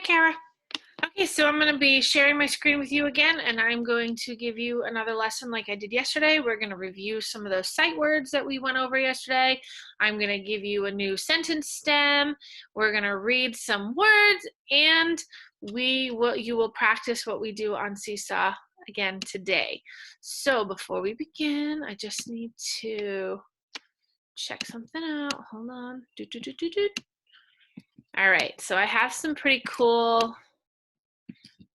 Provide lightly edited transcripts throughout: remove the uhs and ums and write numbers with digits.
Kara. Okay, so I'm going to be sharing my screen with you again, and I'm going to give you another lesson like I did yesterday. We're going to review some of those sight words that we went over yesterday. I'm going to give you a new sentence stem. We're going to read some words, and you will practice what we do on Seesaw again today. So before we begin, I just need to check something out. Hold on. All right, so I have some pretty cool.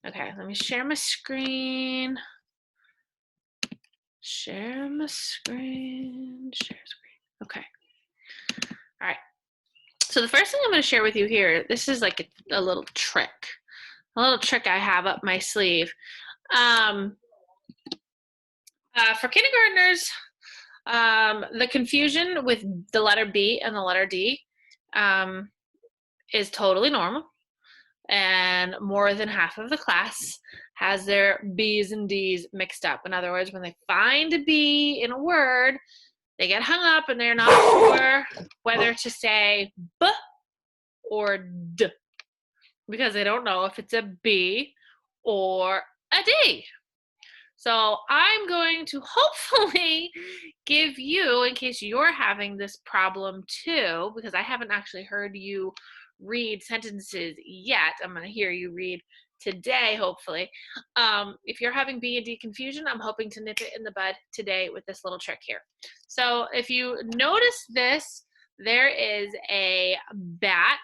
Okay, let me share my screen. Share my screen. Share screen. Okay. All right. So the first thing I'm going to share with you here, this is like a little trick. A little trick I have up my sleeve. For kindergartners, the confusion with the letter B and the letter D is totally normal. And more than half of the class has their B's and D's mixed up. In other words, when they find a B in a word, they get hung up and they're not sure whether to say B or D because they don't know if it's a B or a D. So I'm going to hopefully give you, in case you're having this problem too, because I haven't actually heard you read sentences yet. I'm going to hear you read today, hopefully. If you're having B and D confusion, I'm hoping to nip it in the bud today with this little trick here. So if you notice this, there is a bat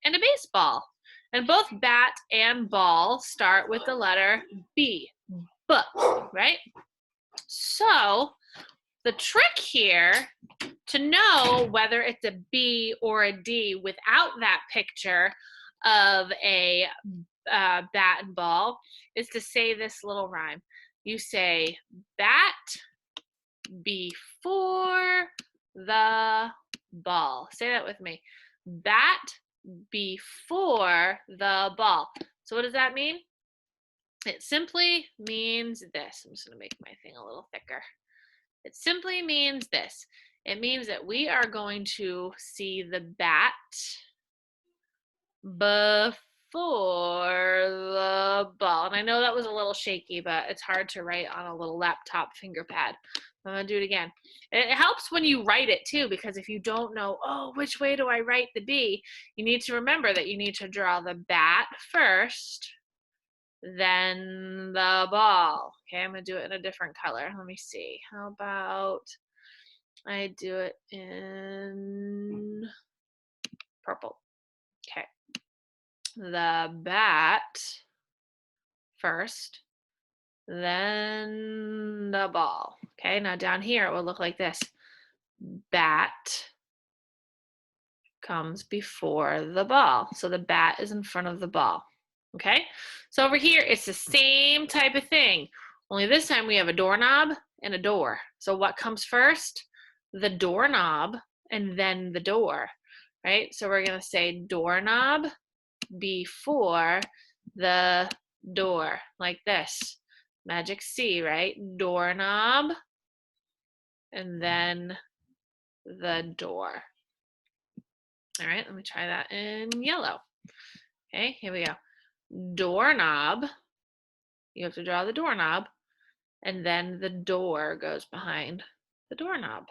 and a baseball. And both bat and ball start with the letter B. B, right? So the trick here to know whether it's a B or a D without that picture of a bat and ball is to say this little rhyme. You say bat before the ball. Say that with me. Bat before the ball. So what does that mean? It simply means this. I'm just going to make my thing a little thicker. It simply means this. It means that we are going to see the bat before the ball. And I know that was a little shaky, but it's hard to write on a little laptop finger pad. I'm going to do it again. It helps when you write it too, because if you don't know, oh, which way do I write the B? You need to remember that you need to draw the bat first, then the ball. Okay, I'm gonna do it in a different color. Let me see. How about I do it in purple? Okay. The bat first, then the ball. Okay, now down here it will look like this. Bat comes before the ball. So the bat is in front of the ball. Okay, so over here it's the same type of thing, only this time we have a doorknob and a door. So what comes first? The doorknob and then the door, right? So we're going to say doorknob before the door, like this. Magic C, right? Doorknob and then the door. All right, let me try that in yellow. Okay, here we go. Doorknob, you have to draw the doorknob, and then the door goes behind the doorknob.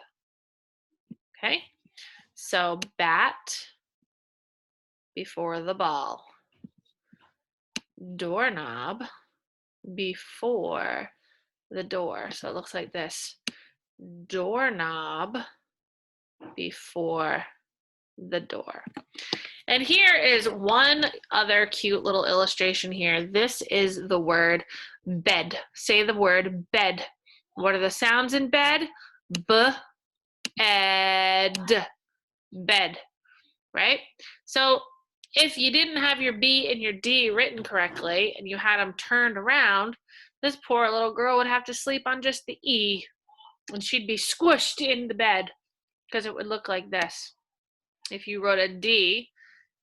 Okay, so bat before the ball, doorknob before the door. So it looks like this. Doorknob before the door. And here is one other cute little illustration here. This is the word bed. Say the word bed. What are the sounds in bed? B, ed, bed, right? So if you didn't have your B and your D written correctly and you had them turned around, this poor little girl would have to sleep on just the E and she'd be squished in the bed because it would look like this. If you wrote a D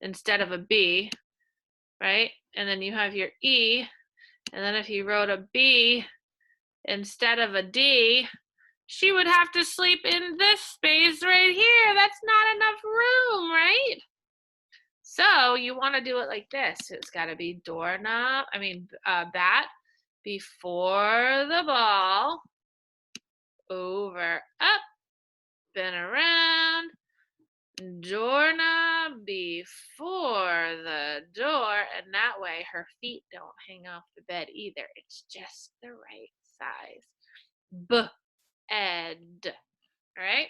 instead of a B, right? And then you have your E, and then if you wrote a B instead of a D, she would have to sleep in this space right here. That's not enough room, right? So you want to do it like this. It's got to be bat before the ball, over, up, and around, doorknob before the door, and that way her feet don't hang off the bed either. It's just the right size. Bed. All right?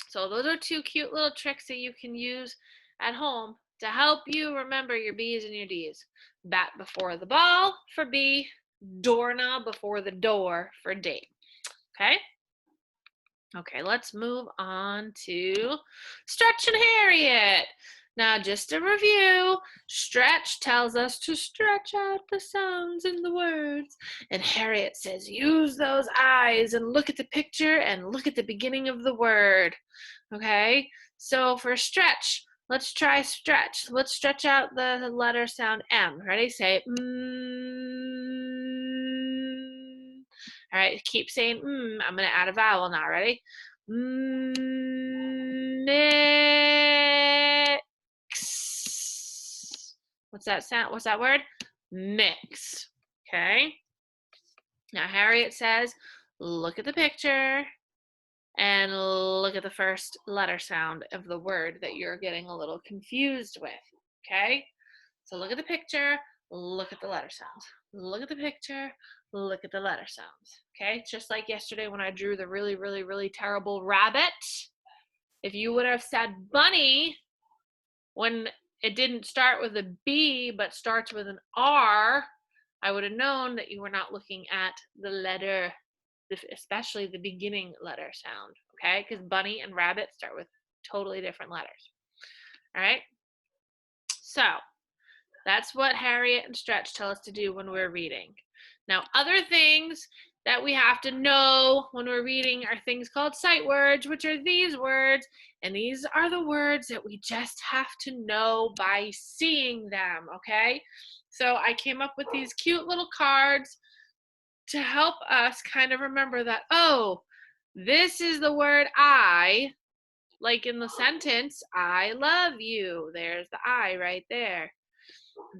So those are 2 cute little tricks that you can use at home to help you remember your B's and your D's. Bat before the ball for B, doorknob before the door for D. Okay? Okay, let's move on to Stretch and Harriet. Now, just a review, stretch tells us to stretch out the sounds in the words. And Harriet says, use those eyes and look at the picture and look at the beginning of the word. Okay, so for stretch, let's try stretch. Let's stretch out the letter sound M. Ready? Say mm. All right, keep saying I'm going to add a vowel now. Ready? Mix. What's that sound? What's that word? Mix. Okay. Now Harriet says, look at the picture and look at the first letter sound of the word that you're getting a little confused with. Okay. So look at the picture, look at the letter sounds. Look at the picture, look at the letter sounds. Okay, just like yesterday when I drew the really, really, really terrible rabbit. If you would have said bunny when it didn't start with a B but starts with an R, I would have known that you were not looking at the letter, especially the beginning letter sound. Okay, because bunny and rabbit start with totally different letters. All right, so that's what Harriet and Stretch tell us to do when we're reading. Now, other things that we have to know when we're reading are things called sight words, which are these words. And these are the words that we just have to know by seeing them, okay? So I came up with these cute little cards to help us kind of remember that, oh, this is the word I, like in the sentence, I love you. There's the I right there.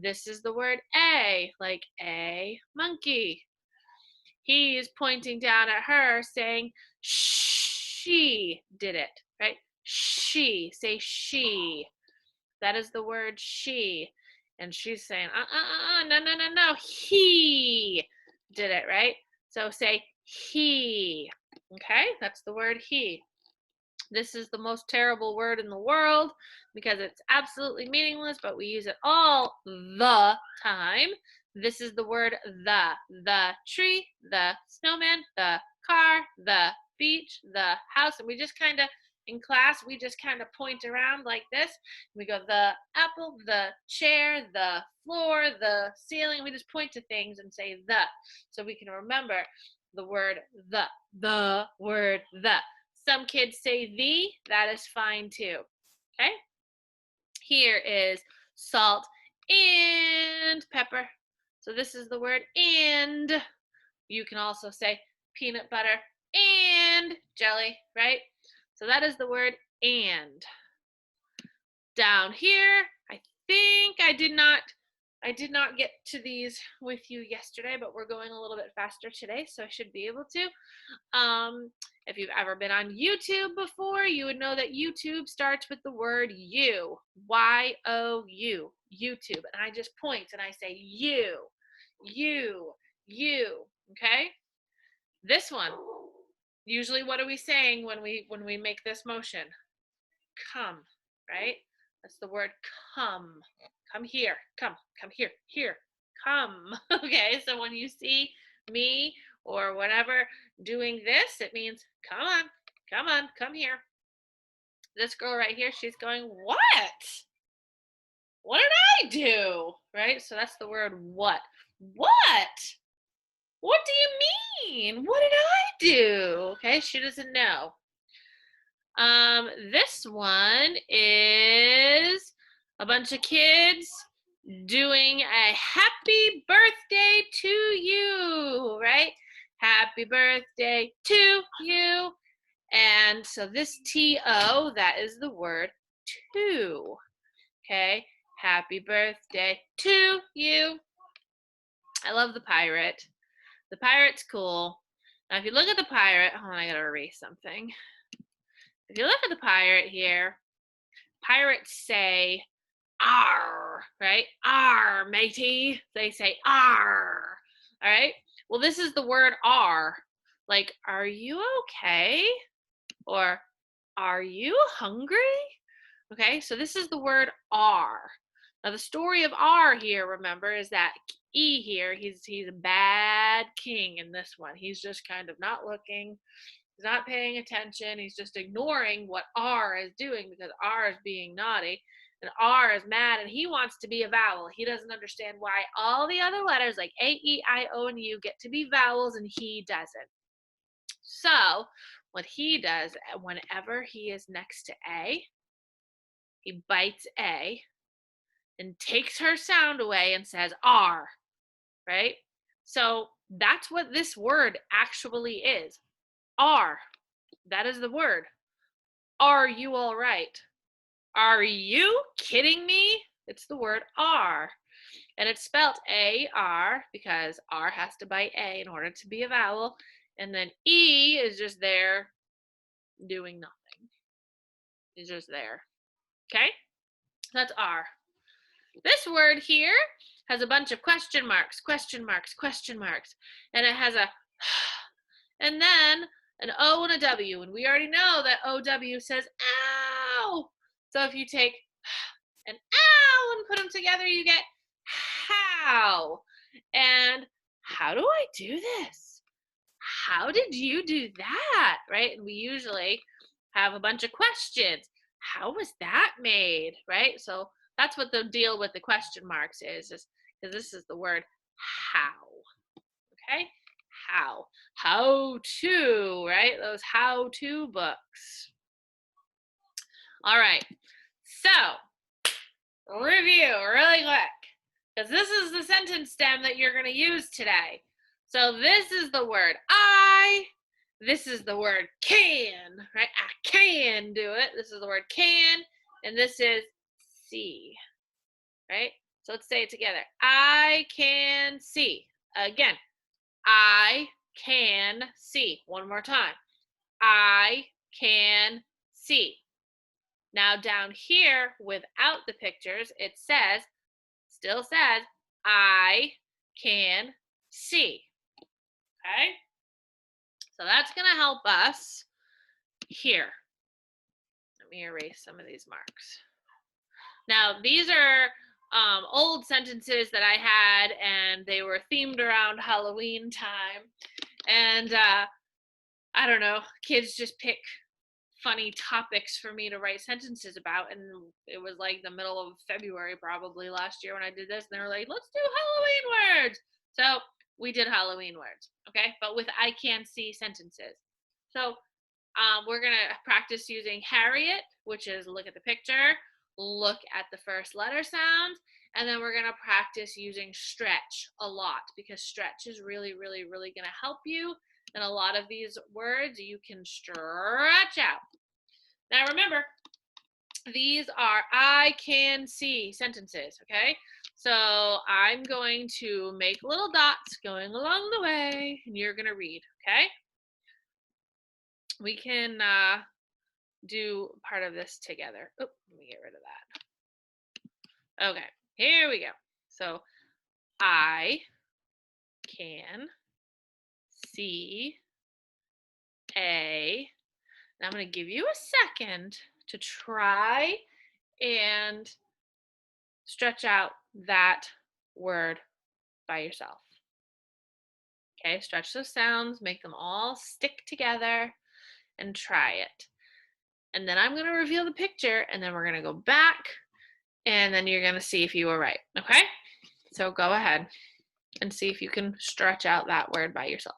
This is the word a, like a monkey. He is pointing down at her saying, she did it, right? She, say she. That is the word she. And she's saying, no, he did it, right? So say he, okay? That's the word he. This is the most terrible word in the world because it's absolutely meaningless, but we use it all the time. This is the word the tree, the snowman, the car, the beach, the house. And we just kind of, in class, we just kind of point around like this. We go the apple, the chair, the floor, the ceiling. We just point to things and say the, so we can remember the word the word the. Some kids say the, that is fine too, okay? Here is salt and pepper. So this is the word and. You can also say peanut butter and jelly, right? So that is the word and. Down here, I think I did not get to these with you yesterday, but we're going a little bit faster today, so I should be able to. If you've ever been on YouTube before, you would know that YouTube starts with the word you, Y-O-U, YouTube. And I just point and I say you, okay? This one, usually what are we saying when we make this motion? Come, right? That's the word come. Come here, come here, come. Okay, so when you see me or whatever doing this, it means come on, come here. This girl right here, she's going, what? What did I do? Right? So that's the word what. What? What do you mean? What did I do? Okay, she doesn't know. This one is a bunch of kids doing a happy birthday to you, right? Happy birthday to you. And so this T-O, that is the word to. Okay, happy birthday to you. I love the pirate. The pirate's cool. Now, if you look at the pirate, hold on, I gotta erase something. If you look at the pirate here, pirates say, "Arr," right? "Arr, matey." They say, "Arr." All right. Well, this is the word "arr." Like, "Are you okay?" Or, "Are you hungry?" Okay, so this is the word "arr." Now, the story of "arr" here, remember, is that E here, he's a bad king in this one. He's just kind of not looking. He's not paying attention. He's just ignoring what R is doing because R is being naughty and R is mad and he wants to be a vowel. He doesn't understand why all the other letters like A, E, I, O, and U get to be vowels and he doesn't. So what he does whenever he is next to A, he bites A and takes her sound away and says R, right? So that's what this word actually is. R. That is the word. Are you all right? Are you kidding me? It's the word are. And it's spelled A-R because R has to bite A in order to be a vowel. And then E is just there doing nothing. It's just there. Okay? That's R. This word here has a bunch of question marks, question marks, question marks. And it has a and then an O and a W. And we already know that OW says ow. So if you take and ow and put them together, you get how. And how do I do this? How did you do that? Right? And we usually have a bunch of questions. How was that made? Right? So that's what the deal with the question marks is because this is the word how. Okay? How to, right? Those how to books. All right. So, review really quick because this is the sentence stem that you're going to use today. So, this is the word I. This is the word can, right? I can do it. This is the word can. And this is see, right? So, let's say it together. I can see. Again, I can see. One more time. I can see. Now down here without the pictures, it says, still says, I can see. Okay? So that's going to help us here. Let me erase some of these marks. Now, these are old sentences that I had, and they were themed around Halloween time. And I don't know, kids just pick funny topics for me to write sentences about, and it was like the middle of February probably last year when I did this, and they were like, let's do Halloween words. So we did Halloween words, okay, but with I can see sentences. So we're gonna practice using Harriet, which is look at the picture, look at the first letter sound, and then we're gonna practice using stretch a lot because stretch is really, really, really gonna help you. And a lot of these words you can stretch out. Now remember, these are I can see sentences, okay? So I'm going to make little dots going along the way, and you're gonna read, okay? We can do part of this together. Oh, let me get rid of that. Okay, here we go. So I can see a, and I'm going to give you a second to try and stretch out that word by yourself. Okay, stretch those sounds, make them all stick together, and try it. And then I'm going to reveal the picture, and then we're going to go back, and then you're going to see if you were right. Okay? So go ahead and see if you can stretch out that word by yourself.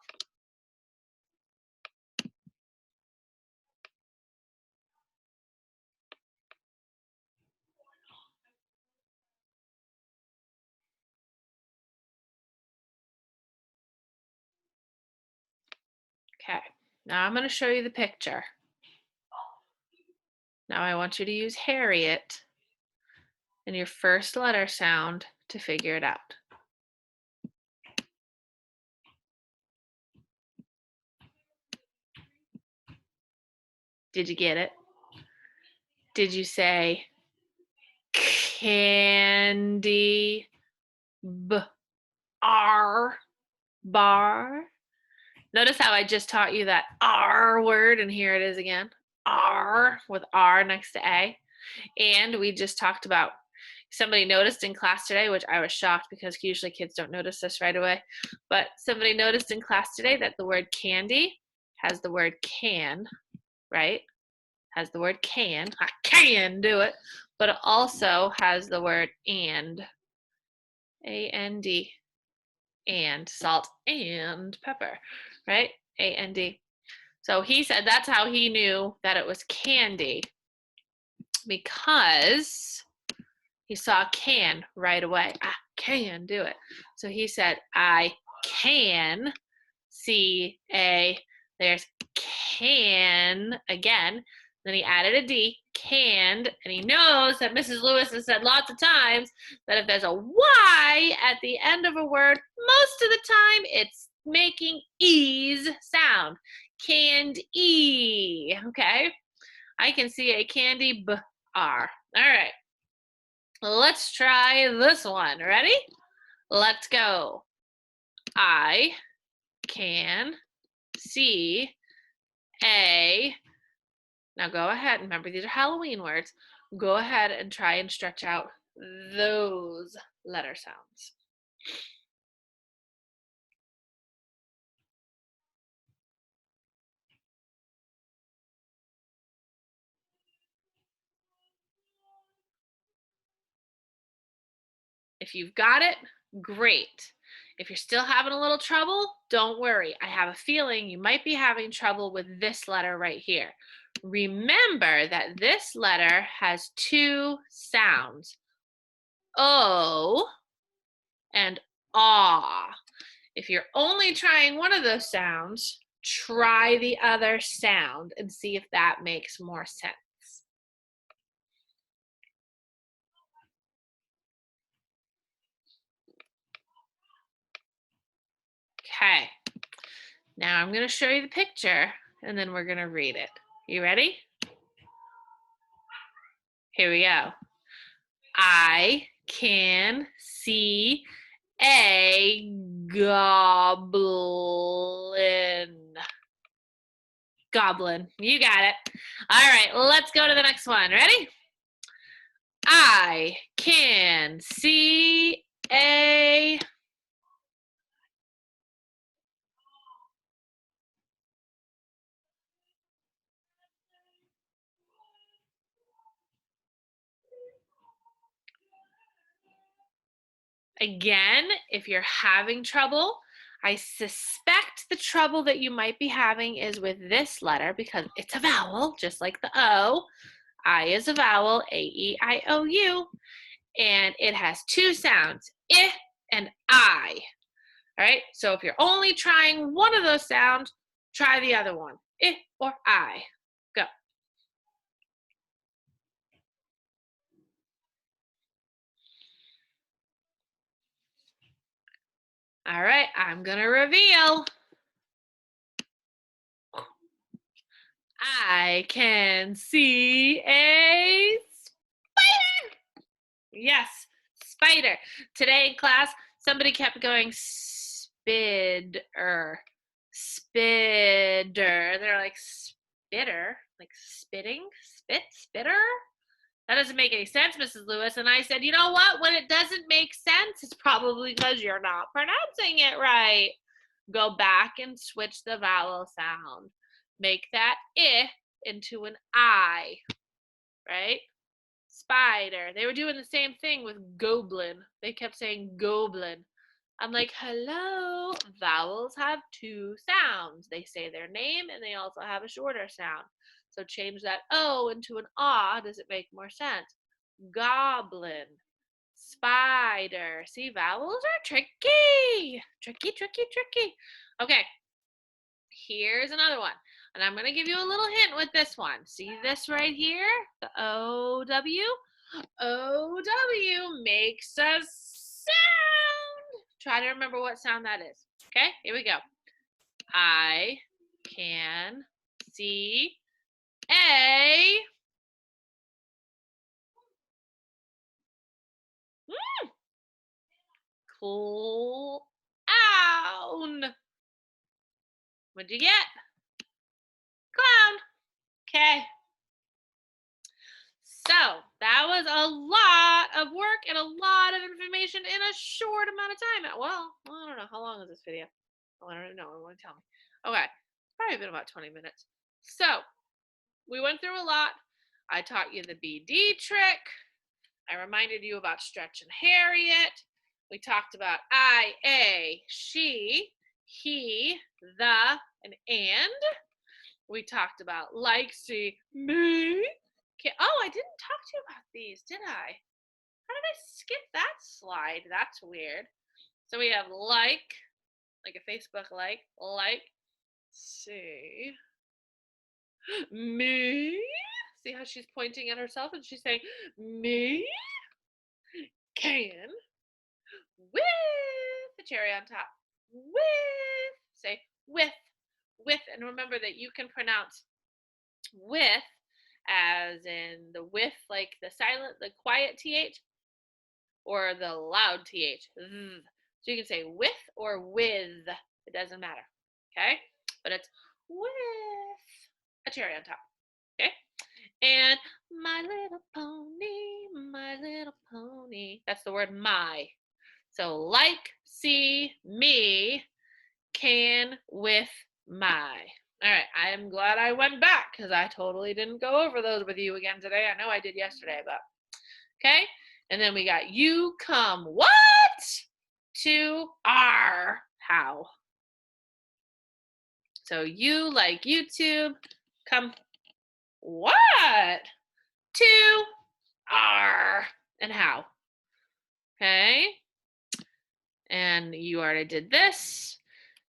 Okay, now I'm going to show you the picture. Now I want you to use Harriet and your first letter sound to figure it out. Did you get it? Did you say candy, bar? Notice how I just taught you that R word, and here it is again. R with R next to A. And we just talked about, somebody noticed in class today, which I was shocked because usually kids don't notice this right away, but somebody noticed in class today that the word candy has the word can, right? Has the word can. I can do it. But it also has the word and. A-N-D. And salt and pepper, right? A-N-D. So he said that's how he knew that it was candy, because he saw can right away. I can do it. So he said, I can see a, there's can again. Then he added a D, canned, and he knows that Mrs. Lewis has said lots of times that if there's a Y at the end of a word, most of the time it's making E's sound. Canned E, okay? I can see a candy bar. All right, let's try this one. Ready? Let's go. I can see a, now go ahead, remember these are Halloween words, go ahead and try and stretch out those letter sounds. If you've got it, great. If you're still having a little trouble, don't worry. I have a feeling you might be having trouble with this letter right here. Remember that this letter has two sounds, O and ah. If you're only trying one of those sounds, try the other sound and see if that makes more sense. Okay, now I'm going to show you the picture and then we're going to read it. You ready? Here we go. I can see a goblin. Goblin. You got it. All right, let's go to the next one. Ready? I can see a, again, if you're having trouble, I suspect the trouble that you might be having is with this letter because it's a vowel, just like the O. I is a vowel, A-E-I-O-U, and it has two sounds, I and I. All right, so if you're only trying one of those sounds, try the other one, I or I. Go. All right, I'm gonna reveal. I can see a spider. Yes, spider. Today in class, somebody kept going spidder, spidder. They're like spitter, like spitting, spit, spitter. That doesn't make any sense, Mrs. Lewis. And I said, you know what? When it doesn't make sense, it's probably because you're not pronouncing it right. Go back and switch the vowel sound. Make that I into an I, right? Spider. They were doing the same thing with goblin. They kept saying goblin. I'm like, hello, vowels have two sounds. They say their name and they also have a shorter sound. So change that O into an ah. Does it make more sense? Goblin, spider. See, vowels are tricky. Tricky, tricky, tricky. Okay, here's another one. And I'm going to give you a little hint with this one. See this right here? The O-W? OW makes a sound. Try to remember what sound that is. Okay, here we go. I can see a clown. What'd you get? Clown. Okay. So that was a lot of work and a lot of information in a short amount of time. Well, I don't know. How long is this video? Oh, I don't even know. I want to tell me. Okay. It's probably been about 20 minutes. So we went through a lot. I taught you the BD trick. I reminded you about Stretch and Harriet. We talked about I, a, she, he, the, and. We talked about like, see, me. Okay. Oh, I didn't talk to you about these, did I? How did I skip that slide? That's weird. So we have like a Facebook like, see, me. See how she's pointing at herself and she's saying, me can, with the cherry on top, with, say, with, and remember that you can pronounce with as in the with, like the silent, the quiet th, or the loud th. So you can say with or with. It doesn't matter. Okay? But it's with a cherry on top. Okay? And my little pony, my little pony. That's the word my. So like, see, me, can, with, my. All right, I'm glad I went back because I totally didn't go over those with you again today. I know I did yesterday, but okay. And then we got you come what to our how. So you like YouTube, come what to our and how. Okay. And you already did this.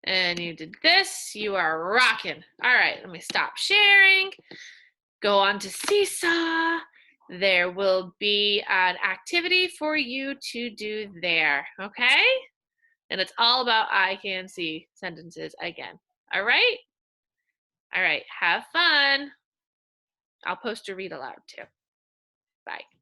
And you did this. You are rocking. All right, let me stop sharing. Go on to Seesaw. There will be an activity for you to do there, okay? And it's all about I can see sentences again. All right? All right, have fun. I'll post a read aloud too. Bye.